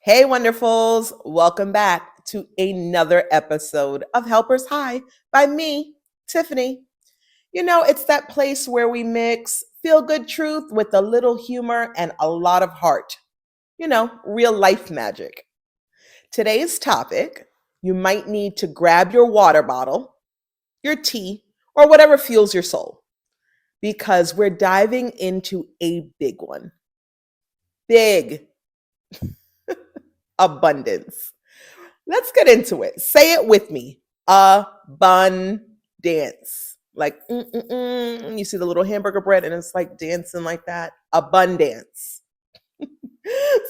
Hey, wonderfuls. Welcome back to another episode of Helpers High by me, Tiffany. It's that place where we mix feel good truth with a little humor and a lot of heart. Real life magic. Today's topic, you might need to grab your water bottle, your tea, or whatever fuels your soul because we're diving into a big one. Big abundance. Let's get into it. Say it with me. Abundance. Like, you see the little hamburger bread and it's like dancing like that. Abundance.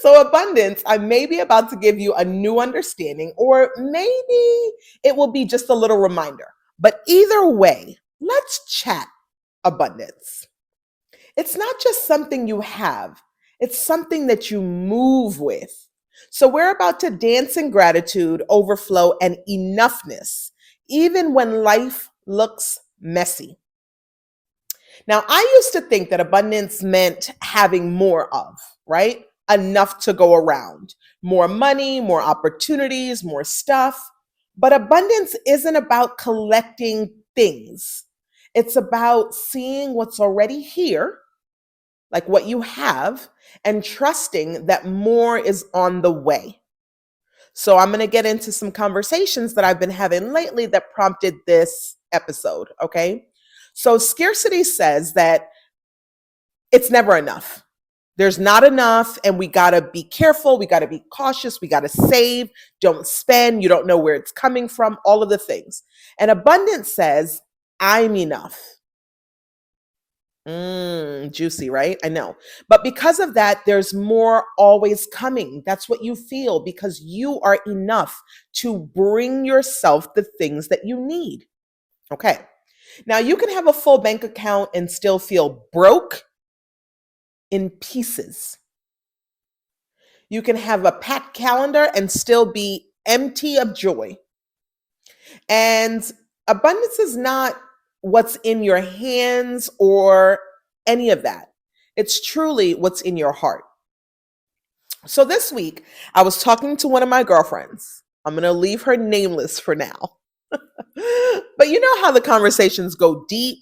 So, abundance, I may be about to give you a new understanding, or maybe it will be just a little reminder. But either way, let's chat abundance. It's not just something you have, it's something that you move with. So we're about to dance in gratitude, overflow, and enoughness, even when life looks messy. Now, I used to think that abundance meant having more of, right? Enough to go around, more money, more opportunities, more stuff. But abundance isn't about collecting things, it's about seeing what's already here, like what you have, and trusting that more is on the way. So I'm going to get into some conversations that I've been having lately that prompted this episode, okay? So scarcity says that it's never enough. There's not enough, and we got to be careful, we got to be cautious, we got to save, don't spend, you don't know where it's coming from, all of the things. And abundance says, I'm enough. Juicy, right? I know. But because of that, there's more always coming. That's what you feel because you are enough to bring yourself the things that you need. Okay. Now you can have a full bank account and still feel broke in pieces. You can have a packed calendar and still be empty of joy. And abundance is not what's in your hands or any of that. It's truly what's in your heart. So this week, I was talking to one of my girlfriends. I'm going to leave her nameless for now. But you know how the conversations go deep,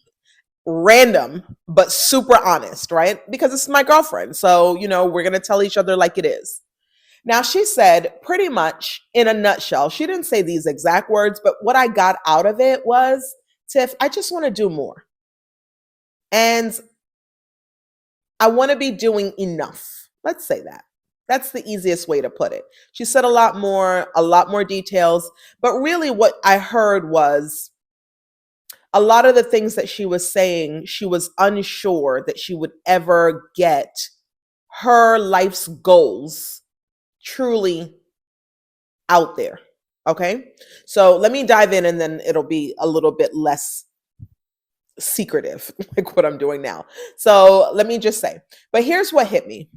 random, but super honest, right? Because it's my girlfriend. So, we're going to tell each other like it is. Now, she said pretty much in a nutshell, she didn't say these exact words, but what I got out of it was, Tiff, I just want to do more. And I want to be doing enough. Let's say that. That's the easiest way to put it. She said a lot more details, but really what I heard was a lot of the things that she was saying, she was unsure that she would ever get her life's goals truly out there. Okay. So let me dive in and then it'll be a little bit less secretive, like what I'm doing now. So let me just say, but here's what hit me.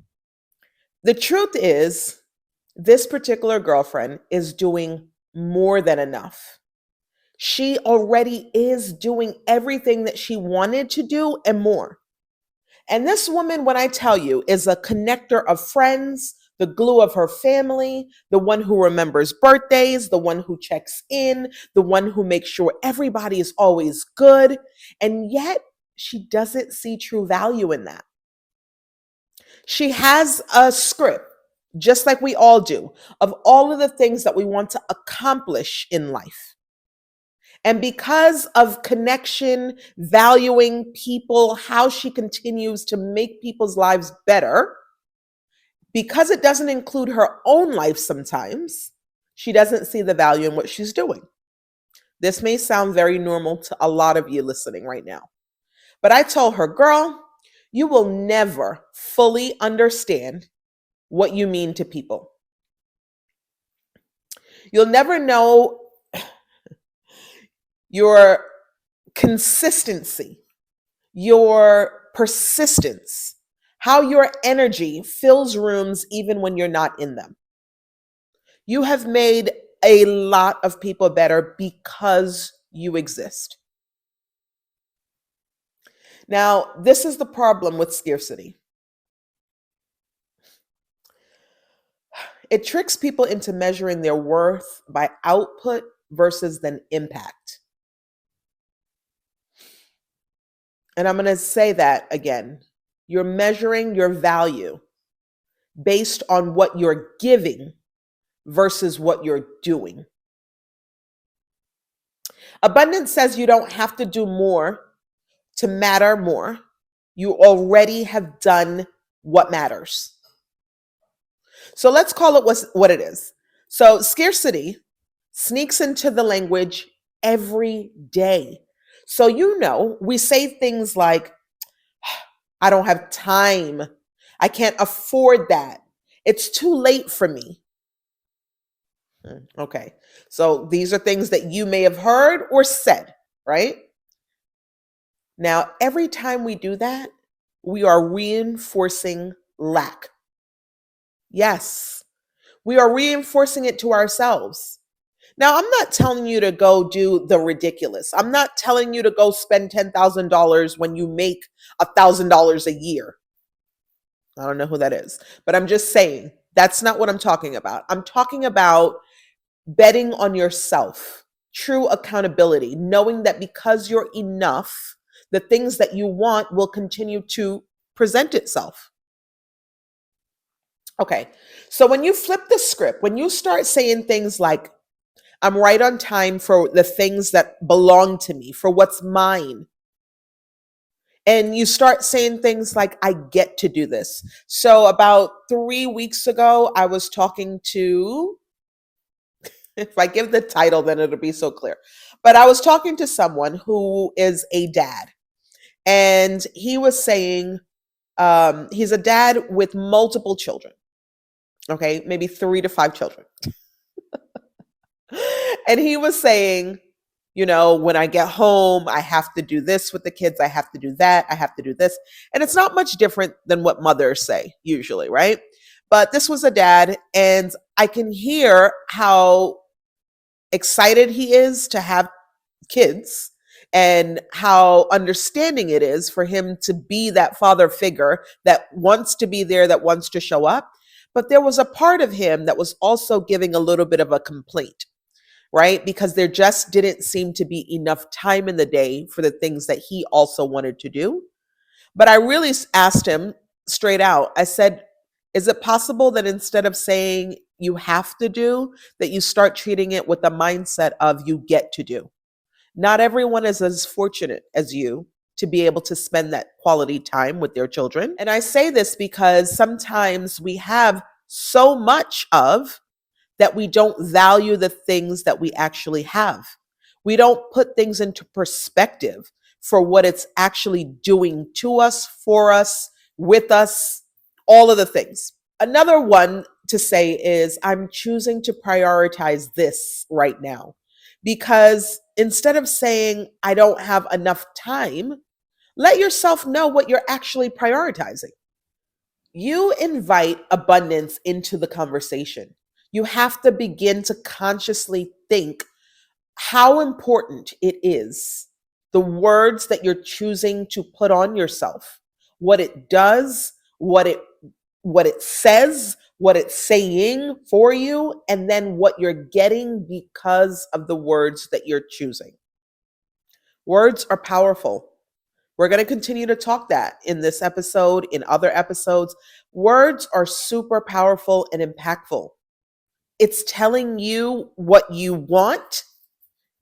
The truth is, this particular girlfriend is doing more than enough. She already is doing everything that she wanted to do and more. And this woman, when I tell you, is a connector of friends, the glue of her family, the one who remembers birthdays, the one who checks in, the one who makes sure everybody is always good. And yet she doesn't see true value in that. She has a script, just like we all do, of all of the things that we want to accomplish in life. And because of connection, valuing people, how she continues to make people's lives better, because it doesn't include her own life sometimes, she doesn't see the value in what she's doing. This may sound very normal to a lot of you listening right now. But I told her, girl, you will never fully understand what you mean to people. You'll never know your consistency, your persistence, how your energy fills rooms even when you're not in them. You have made a lot of people better because you exist. Now, this is the problem with scarcity. It tricks people into measuring their worth by output versus then impact. And I'm going to say that again. You're measuring your value based on what you're giving versus what you're doing. Abundance says you don't have to do more to matter more. You already have done what matters. So let's call it what it is. So scarcity sneaks into the language every day. So, we say things like, I don't have time. I can't afford that. It's too late for me. Okay. So these are things that you may have heard or said, right? Now, every time we do that, we are reinforcing lack. Yes, we are reinforcing it to ourselves. Now, I'm not telling you to go do the ridiculous. I'm not telling you to go spend $10,000 when you make $1,000 a year. I don't know who that is, but I'm just saying that's not what I'm talking about. I'm talking about betting on yourself, true accountability, knowing that because you're enough, the things that you want will continue to present itself. Okay, so when you flip the script, when you start saying things like, I'm right on time for the things that belong to me, for what's mine, and you start saying things like, I get to do this. So about 3 weeks ago, I was talking to, if I give the title, then it'll be so clear. But I was talking to someone who is a dad, and he was saying he's a dad with multiple children. Okay, maybe 3 to 5 children. And he was saying, when I get home, I have to do this with the kids. I have to do that. I have to do this. And it's not much different than what mothers say usually, right? But this was a dad, and I can hear how excited he is to have kids and how understanding it is for him to be that father figure that wants to be there, that wants to show up. But there was a part of him that was also giving a little bit of a complaint, right? Because there just didn't seem to be enough time in the day for the things that he also wanted to do. But I really asked him straight out, I said, is it possible that instead of saying you have to do, that you start treating it with the mindset of you get to do? Not everyone is as fortunate as you to be able to spend that quality time with their children. And I say this because sometimes we have so much of that we don't value the things that we actually have. We don't put things into perspective for what it's actually doing to us, for us, with us, all of the things. Another one to say is, I'm choosing to prioritize this right now. Because instead of saying, I don't have enough time, let yourself know what you're actually prioritizing. You invite abundance into the conversation. You have to begin to consciously think how important it is, the words that you're choosing to put on yourself, what it does, what it says, what it's saying for you, and then what you're getting because of the words that you're choosing. Words are powerful. We're going to continue to talk that in this episode, in other episodes. Words are super powerful and impactful. It's telling you what you want,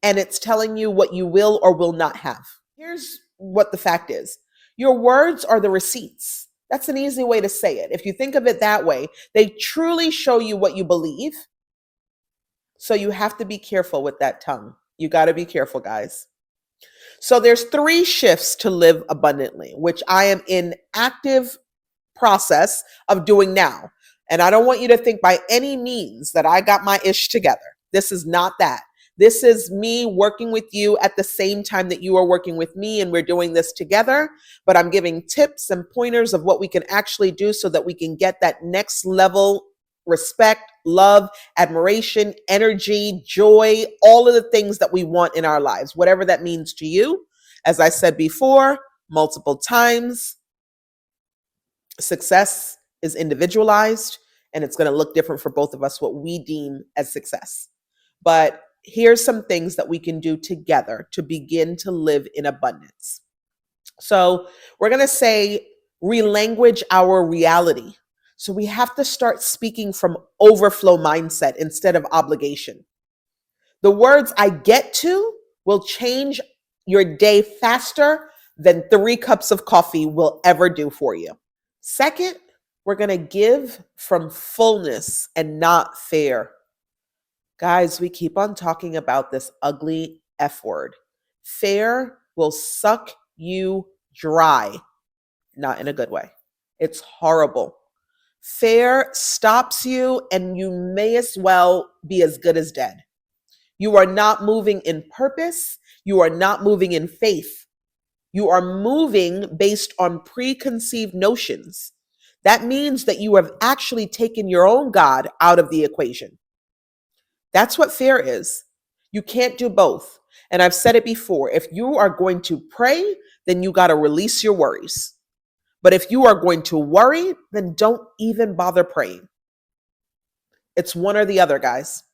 and it's telling you what you will or will not have. Here's what the fact is. Your words are the receipts. That's an easy way to say it. If you think of it that way, they truly show you what you believe. So you have to be careful with that tongue. You got to be careful, guys. So there's 3 shifts to live abundantly, which I am in active process of doing now. And I don't want you to think by any means that I got my ish together. This is not that. This is me working with you at the same time that you are working with me, and we're doing this together. But I'm giving tips and pointers of what we can actually do so that we can get that next level respect, love, admiration, energy, joy, all of the things that we want in our lives, whatever that means to you. As I said before, multiple times, success is individualized, and it's going to look different for both of us, what we deem as success. But here's some things that we can do together to begin to live in abundance. So we're going to say, relanguage our reality. So we have to start speaking from overflow mindset instead of obligation. The words I get to will change your day faster than 3 cups of coffee will ever do for you. Second, we're going to give from fullness and not fear. Guys, we keep on talking about this ugly F word. Fear will suck you dry, not in a good way. It's horrible. Fear stops you, and you may as well be as good as dead. You are not moving in purpose. You are not moving in faith. You are moving based on preconceived notions. That means that you have actually taken your own God out of the equation. That's what fear is. You can't do both. And I've said it before. If you are going to pray, then you got to release your worries. But if you are going to worry, then don't even bother praying. It's one or the other, guys.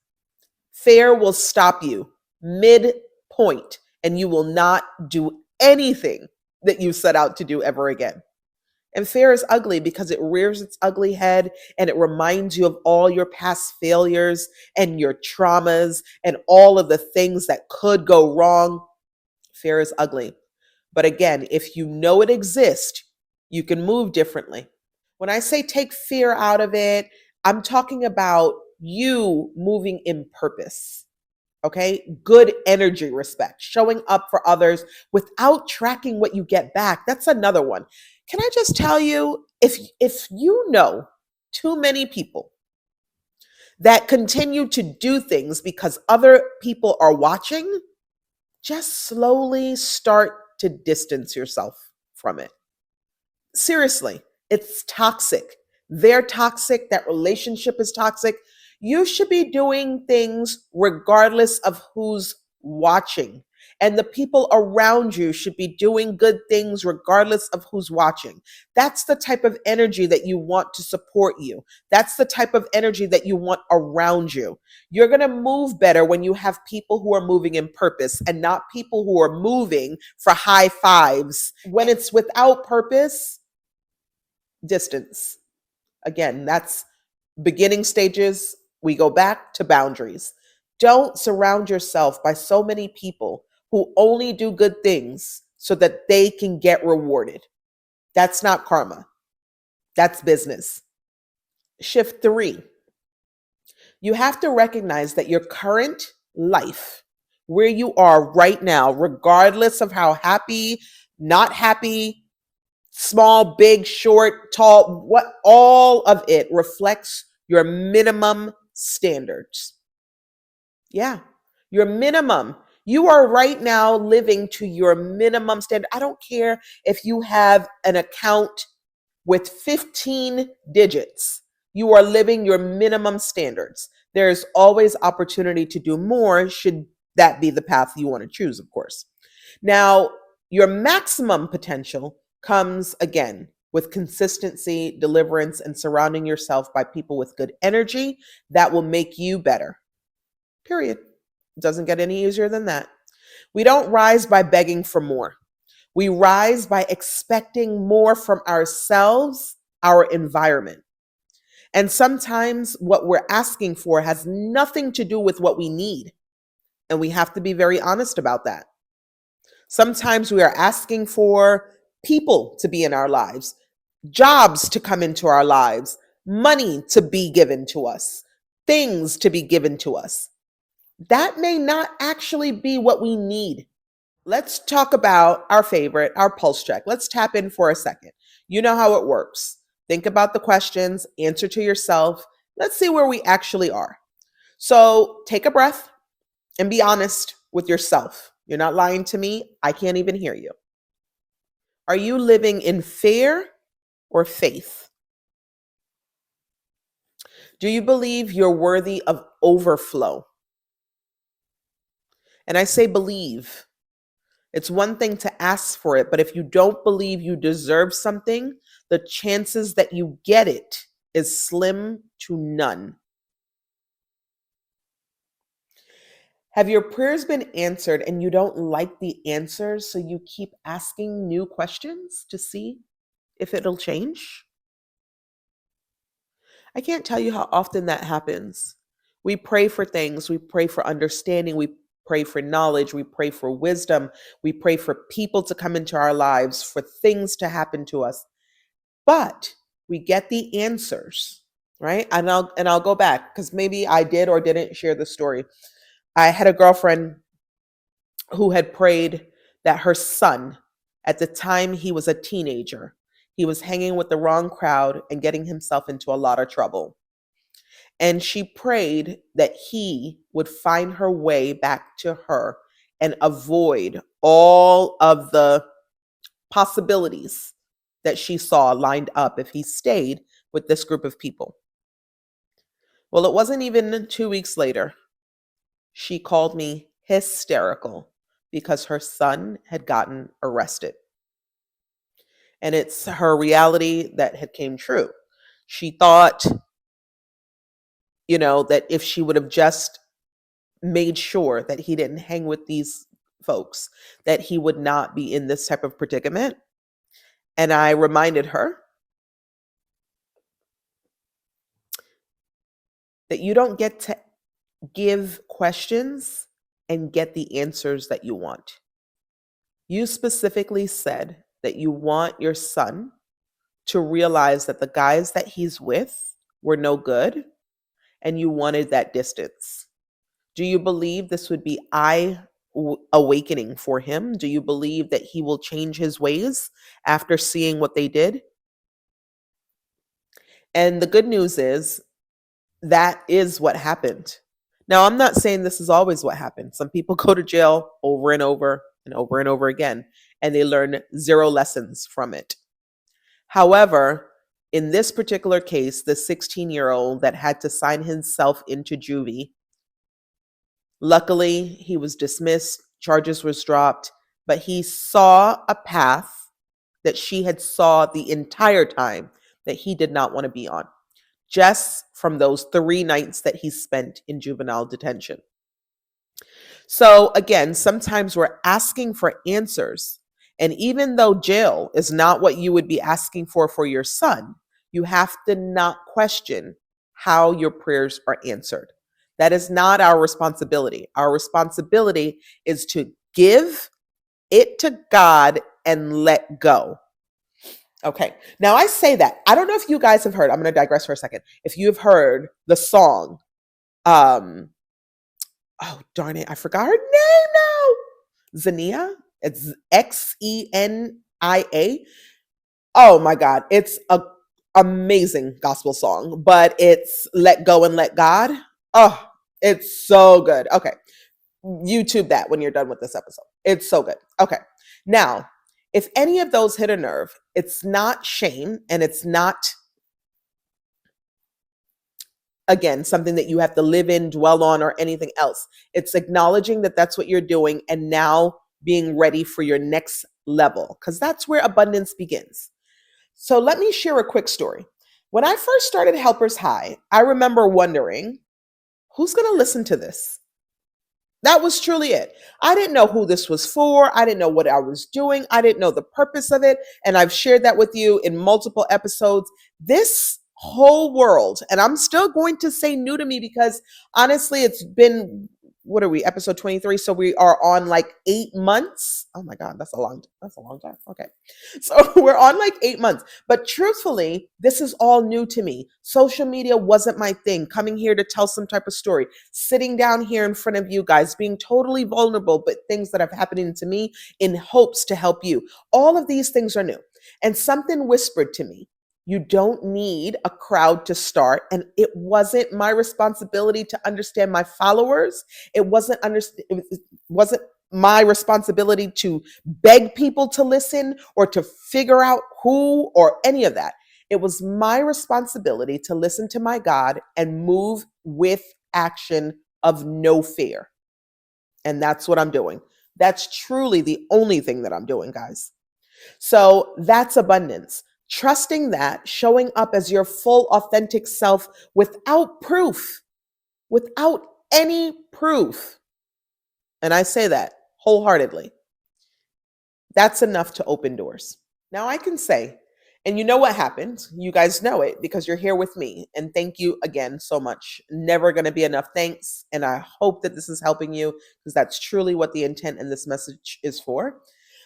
Fear will stop you mid-point, and you will not do anything that you set out to do ever again. And fear is ugly because it rears its ugly head and it reminds you of all your past failures and your traumas and all of the things that could go wrong. Fear is ugly. But again, if you know it exists, you can move differently. When I say take fear out of it, I'm talking about you moving in purpose. Okay, good energy, respect, showing up for others without tracking what you get back. That's another one. Can I just tell you, if you know too many people that continue to do things because other people are watching, just slowly start to distance yourself from it. Seriously, it's toxic. They're toxic. That relationship is toxic. You should be doing things regardless of who's watching. And the people around you should be doing good things regardless of who's watching. That's the type of energy that you want to support you. That's the type of energy that you want around you. You're going to move better when you have people who are moving in purpose and not people who are moving for high fives. When it's without purpose, distance. Again, that's beginning stages. We go back to boundaries. Don't surround yourself by so many people who only do good things so that they can get rewarded. That's not karma. That's business. Shift 3. You have to recognize that your current life, where you are right now, regardless of how happy, not happy, small, big, short, tall, what, all of it reflects your minimum standards. Yeah, your minimum. You are right now living to your minimum standard. I don't care if you have an account with 15 digits. You are living your minimum standards. There's always opportunity to do more, should that be the path you want to choose, of course. Now, your maximum potential comes again with consistency, deliverance, and surrounding yourself by people with good energy that will make you better. Period. It doesn't get any easier than that. We don't rise by begging for more. We rise by expecting more from ourselves, our environment. And sometimes what we're asking for has nothing to do with what we need. And we have to be very honest about that. Sometimes we are asking for people to be in our lives, jobs to come into our lives, money to be given to us, things to be given to us. That may not actually be what we need. Let's talk about our favorite, our pulse check. Let's tap in for a second. You know how it works. Think about the questions, answer to yourself. Let's see where we actually are. So take a breath and be honest with yourself. You're not lying to me. I can't even hear you. Are you living in fear or faith? Do you believe you're worthy of overflow? And I say believe. It's one thing to ask for it, but if you don't believe you deserve something, the chances that you get it is slim to none. Have your prayers been answered and you don't like the answers, so you keep asking new questions to see if it'll change? I can't tell you how often that happens. We pray for things, we pray for understanding, we pray for knowledge, we pray for wisdom, we pray for people to come into our lives, for things to happen to us. But we get the answers, right? And I'll go back because maybe I did or didn't share the story. I had a girlfriend who had prayed that her son, at the time he was a teenager, he was hanging with the wrong crowd and getting himself into a lot of trouble. And she prayed that he would find her way back to her and avoid all of the possibilities that she saw lined up if he stayed with this group of people. Well, it wasn't even 2 weeks later. She called me hysterical because her son had gotten arrested. And it's her reality that had came true. She thought, that if she would have just made sure that he didn't hang with these folks, that he would not be in this type of predicament. And I reminded her that you don't get to give questions and get the answers that you want. You specifically said that you want your son to realize that the guys that he's with were no good and you wanted that distance. Do you believe this would be awakening for him? Do you believe that he will change his ways after seeing what they did? And the good news is that is what happened. Now, I'm not saying this is always what happened. Some people go to jail over and over and over and over again, and they learn zero lessons from it. However, in this particular case, the 16-year-old that had to sign himself into juvie, luckily he was dismissed, charges was dropped, but he saw a path that she had saw the entire time that he did not want to be on, just from those 3 nights that he spent in juvenile detention. So again, sometimes we're asking for answers. And even though jail is not what you would be asking for your son, you have to not question how your prayers are answered. That is not our responsibility. Our responsibility is to give it to God and let go. Okay. Now I say that. I don't know if you guys have heard, I'm going to digress for a second. If you have heard the song, oh darn it, I forgot her name now. Xenia. It's Xenia. Oh my God. It's a amazing gospel song, but it's Let Go and Let God. Oh, it's so good. Okay. YouTube that when you're done with this episode. It's so good. Okay. Now, if any of those hit a nerve, it's not shame and it's not, again, something that you have to live in, dwell on, or anything else. It's acknowledging that that's what you're doing and now being ready for your next level, because that's where abundance begins. So let me share a quick story. When I first started Helpers High, I remember wondering, who's going to listen to this? That was truly it. I didn't know who this was for. I didn't know what I was doing. I didn't know the purpose of it. And I've shared that with you in multiple episodes. This whole world, and I'm still going to say new to me because honestly, it's been, what are we, episode 23? So we are on like 8 months. Oh my God, that's a long time. Okay. So we're on like 8 months. But truthfully, this is all new to me. Social media wasn't my thing. Coming here to tell some type of story, sitting down here in front of you guys, being totally vulnerable, but things that have happened to me in hopes to help you. All of these things are new. And something whispered to me, you don't need a crowd to start. And it wasn't my responsibility to understand my followers. It wasn't my responsibility to beg people to listen or to figure out who or any of that. It was my responsibility to listen to my God and move with action of no fear. And that's what I'm doing. That's truly the only thing that I'm doing, guys. So that's abundance. Trusting that, showing up as your full, authentic self without proof, without any proof. And I say that wholeheartedly. That's enough to open doors. Now I can say, and you know what happened. You guys know it because you're here with me. And thank you again so much. Never going to be enough thanks. And I hope that this is helping you because that's truly what the intent in this message is for.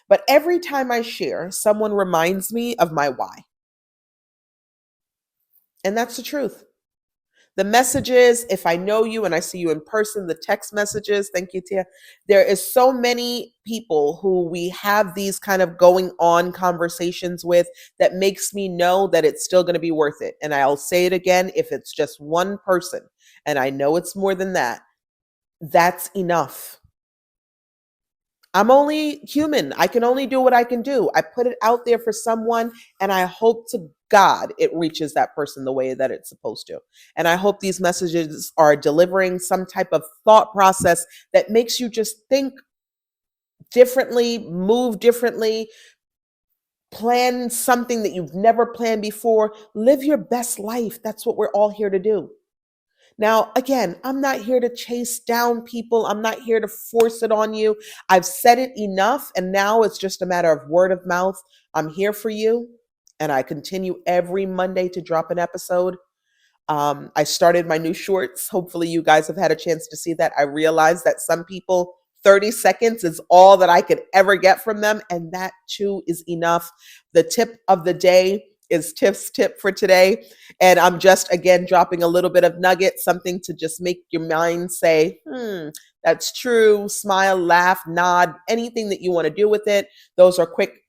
But every time I share, someone reminds me of my why. And that's the truth. The messages, if I know you and I see you in person, the text messages, thank you, Tia. There is so many people who we have these kind of going on conversations with that makes me know that it's still going to be worth it. And I'll say it again, if it's just one person, and I know it's more than that, that's enough. I'm only human. I can only do what I can do. I put it out there for someone, and I hope to God it reaches that person the way that it's supposed to. And I hope these messages are delivering some type of thought process that makes you just think differently, move differently, plan something that you've never planned before, live your best life. That's what we're all here to do. Now, again, I'm not here to chase down people. I'm not here to force it on you. I've said it enough, and now it's just a matter of word of mouth. I'm here for you, and I continue every Monday to drop an episode. I started my new shorts. Hopefully, you guys have had a chance to see that. I realized that some people, 30 seconds is all that I could ever get from them, and that too is enough. The tip of the day is Tiff's tip for today. And I'm just, again, dropping a little bit of nugget, something to just make your mind say, that's true, smile, laugh, nod, anything that you want to do with it. Those are quick,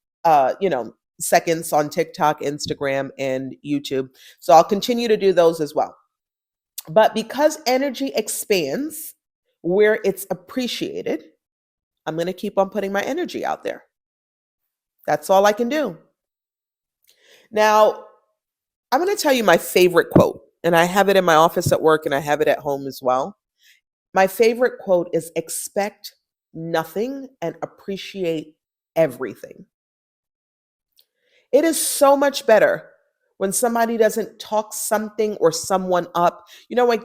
seconds on TikTok, Instagram, and YouTube. So I'll continue to do those as well. But because energy expands where it's appreciated, I'm going to keep on putting my energy out there. That's all I can do. Now, I'm going to tell you my favorite quote, and I have it in my office at work and I have it at home as well. My favorite quote is expect nothing and appreciate everything. It is so much better when somebody doesn't talk something or someone up. You know, like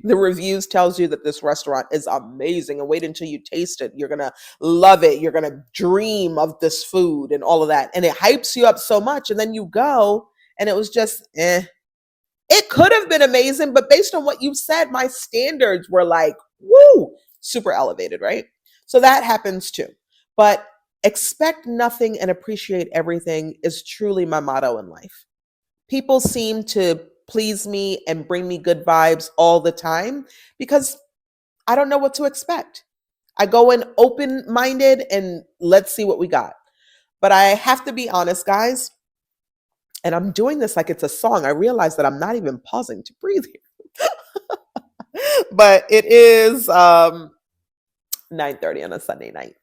the reviews tells you that this restaurant is amazing, and wait until you taste it. You're going to love it. You're going to dream of this food and all of that. And it hypes you up so much. And then you go and it was just, It could have been amazing, but based on what you said, my standards were like, woo, super elevated, right? So that happens too. But expect nothing and appreciate everything is truly my motto in life. People seem to please me and bring me good vibes all the time because I don't know what to expect. I go in open-minded and let's see what we got. But I have to be honest, guys, and I'm doing this like it's a song. I realize that I'm not even pausing to breathe here. But it is 9:30 on a Sunday night.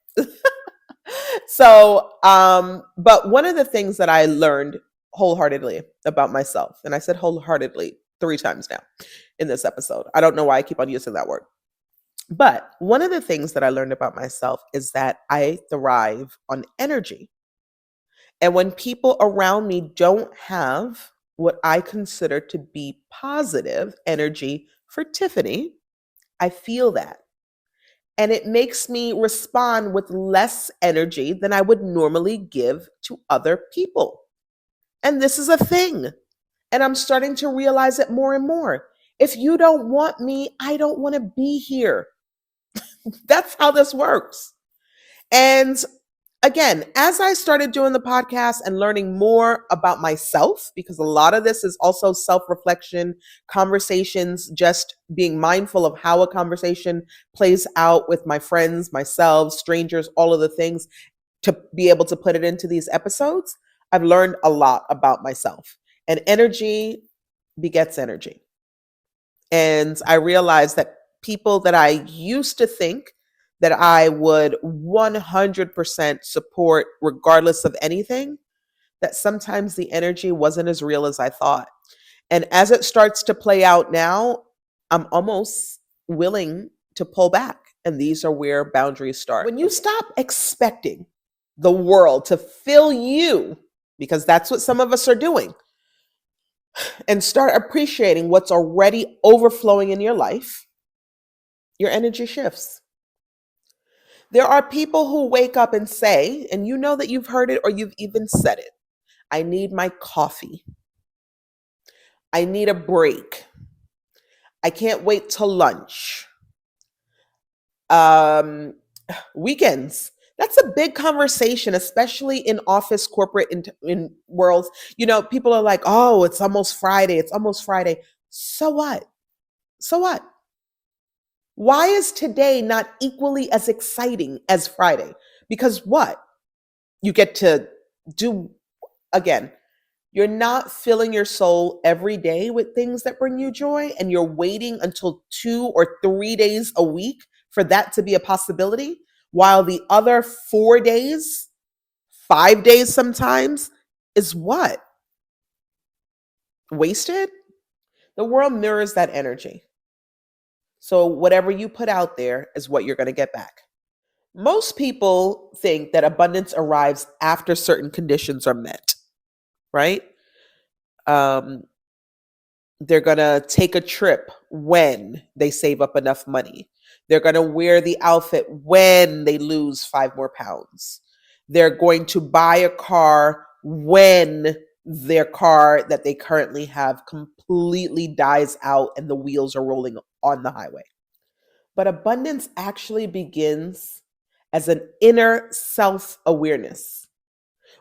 So, but one of the things that I learned wholeheartedly about myself, and I said wholeheartedly 3 times now in this episode. I don't know why I keep on using that word. But one of the things that I learned about myself is that I thrive on energy. And when people around me don't have what I consider to be positive energy for Tiffani, I feel that. And it makes me respond with less energy than I would normally give to other people. And this is a thing. And I'm starting to realize it more and more. If you don't want me, I don't want to be here. That's how this works. And again, as I started doing the podcast and learning more about myself, because a lot of this is also self-reflection, conversations, just being mindful of how a conversation plays out with my friends, myself, strangers, all of the things to be able to put it into these episodes, I've learned a lot about myself. And energy begets energy. And I realized that people that I used to think that I would 100% support regardless of anything, that sometimes the energy wasn't as real as I thought. And as it starts to play out now, I'm almost willing to pull back. And these are where boundaries start. When you stop expecting the world to fill you because that's what some of us are doing, and start appreciating what's already overflowing in your life, your energy shifts. There are people who wake up and say, and you know that you've heard it or you've even said it, I need my coffee. I need a break. I can't wait till lunch. Um, Weekends. That's a big conversation, especially in office, corporate, in worlds. People are like, oh, it's almost Friday. It's almost Friday. So what? So what? Why is today not equally as exciting as Friday? Because what? You get to do, again, you're not filling your soul every day with things that bring you joy, and you're waiting until 2 or 3 days a week for that to be a possibility, while the other 4 days, 5 days sometimes, is what? Wasted? The world mirrors that energy. So whatever you put out there is what you're going to get back. Most people think that abundance arrives after certain conditions are met, right? Um, they're going to take a trip when they save up enough money. They're going to wear the outfit when they lose 5 more pounds. They're going to buy a car when their car that they currently have completely dies out and the wheels are rolling on the highway. But abundance actually begins as an inner self awareness.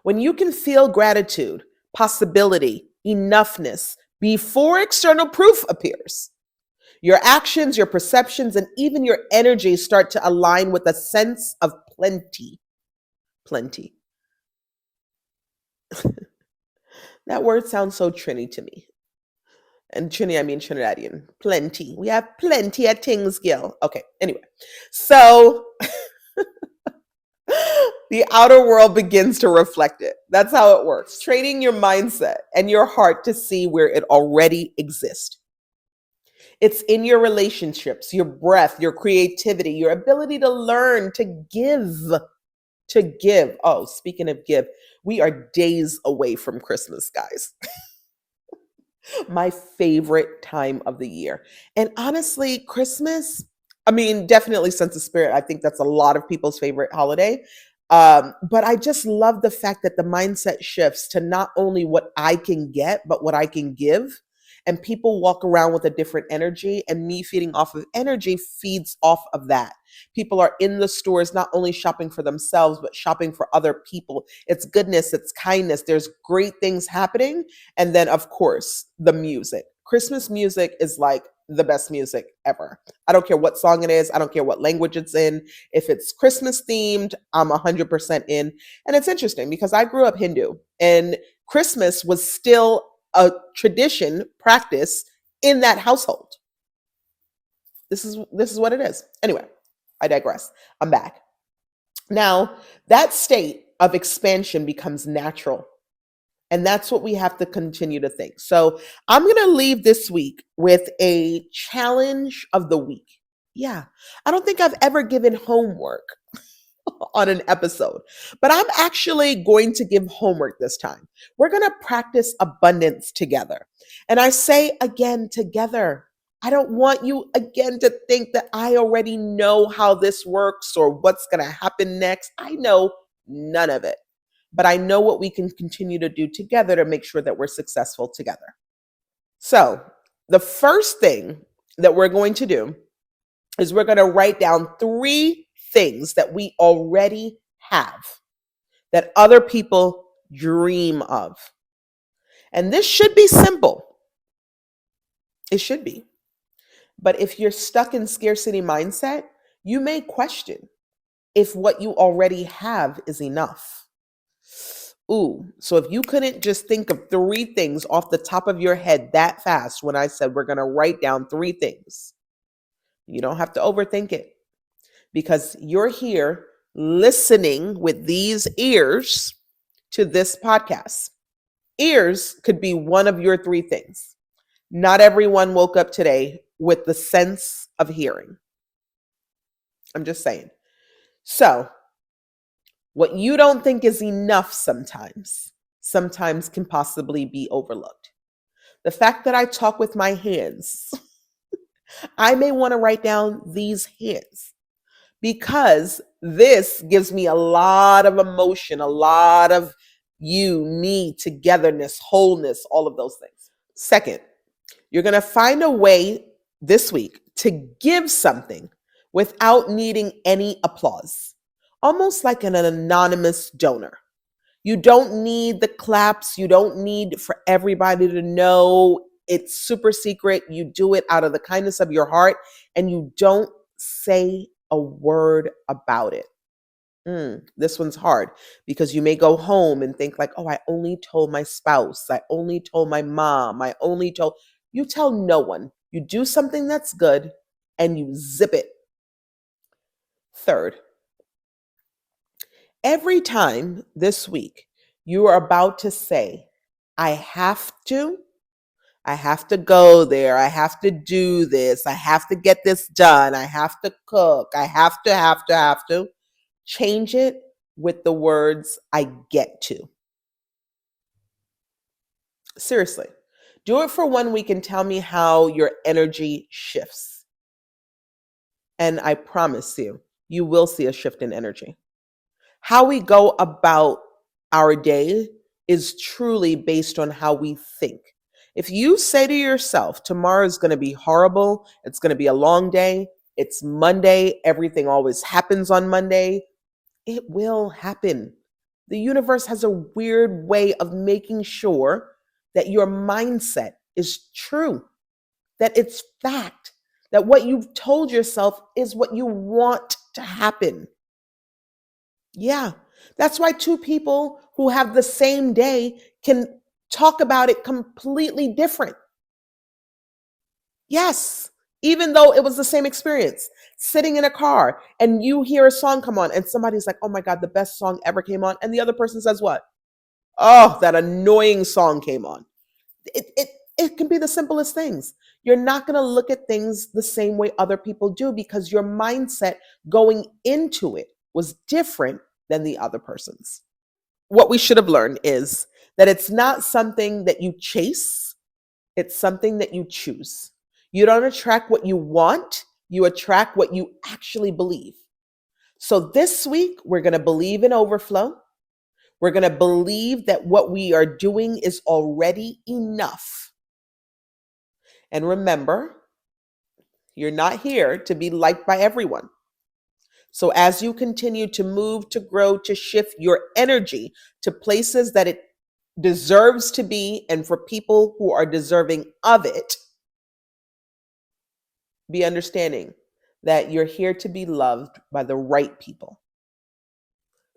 When you can feel gratitude, possibility, enoughness before external proof appears, your actions, your perceptions, and even your energy start to align with a sense of plenty. Plenty. That word sounds so Trini to me. And Trini, I mean Trinidadian. Plenty. We have plenty of things, girl. Okay, anyway. So the outer world begins to reflect it. That's how it works. Training your mindset and your heart to see where it already exists. It's in your relationships, your breath, your creativity, your ability to learn, to give. To give. Oh, speaking of give, we are days away from Christmas, guys. My favorite time of the year. And honestly, Christmas, I mean, definitely sense of spirit. I think that's a lot of people's favorite holiday. But I just love the fact that the mindset shifts to not only what I can get, but what I can give. And people walk around with a different energy, and me feeding off of energy feeds off of that. People are in the stores not only shopping for themselves, but shopping for other people. It's goodness, it's kindness. There's great things happening. And then, of course, the music. Christmas music is like the best music ever. I don't care what song it is. I don't care what language it's in. If it's Christmas themed, I'm 100% in. And it's interesting because I grew up Hindu, and Christmas was still a tradition, practice in that household. This is what it is. Anyway, I digress. I'm back. Now, that state of expansion becomes natural. And that's what we have to continue to think. So I'm going to leave this week with a challenge of the week. Yeah, I don't think I've ever given homework on an episode, but I'm actually going to give homework this time. We're going to practice abundance together. And I say again, together. I don't want you again to think that I already know how this works or what's going to happen next. I know none of it, but I know what we can continue to do together to make sure that we're successful together. So, the first thing that we're going to do is we're going to write down 3 things that we already have that other people dream of. And this should be simple. It should be. But if you're stuck in scarcity mindset, you may question if what you already have is enough. Ooh, so if you couldn't just think of 3 things off the top of your head that fast when I said we're going to write down 3 things, you don't have to overthink it, because you're here listening with these ears to this podcast. Ears could be one of your 3 things. Not everyone woke up today with the sense of hearing. I'm just saying. So, what you don't think is enough sometimes sometimes can possibly be overlooked. The fact that I talk with my hands, I may want to write down these hands because this gives me a lot of emotion, a lot of you, me, togetherness, wholeness, all of those things. Second, you're going to find a way this week to give something without needing any applause, almost like an anonymous donor. You don't need the claps. You don't need for everybody to know. It's super secret. You do it out of the kindness of your heart and you don't say a word about it. This one's hard because you may go home and think like, oh, I only told my spouse. I only told my mom. You tell no one. You do something that's good and you zip it. Third, every time this week you are about to say, I have to go there, I have to do this, I have to get this done, I have to cook, I have to, change it with the words, I get to. Seriously, do it for 1 week and tell me how your energy shifts. And I promise you, you will see a shift in energy. How we go about our day is truly based on how we think. If you say to yourself, tomorrow is going to be horrible, it's going to be a long day, it's Monday, everything always happens on Monday, it will happen. The universe has a weird way of making sure that your mindset is true, that it's fact, that what you've told yourself is what you want to happen. Yeah. That's why two people who have the same day can talk about it completely different. Yes. Even though it was the same experience, sitting in a car and you hear a song come on and somebody's like, oh my God, the best song ever came on. And the other person says, what? Oh, that annoying song came on. It can be the simplest things. You're not going to look at things the same way other people do because your mindset going into it was different than the other person's. What we should have learned is that it's not something that you chase, it's something that you choose. You don't attract what you want, you attract what you actually believe. So this week, we're going to believe in overflow. We're going to believe that what we are doing is already enough. And remember, you're not here to be liked by everyone. So as you continue to move, to grow, to shift your energy to places that it deserves to be and for people who are deserving of it, be understanding that you're here to be loved by the right people.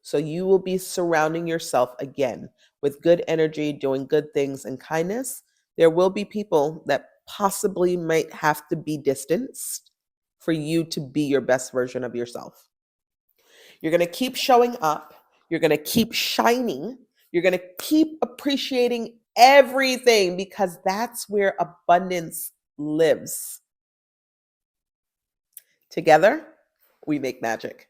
So you will be surrounding yourself again with good energy, doing good things and kindness. There will be people that possibly might have to be distanced for you to be your best version of yourself. You're going to keep showing up. You're going to keep shining. You're going to keep appreciating everything because that's where abundance lives. Together, we make magic.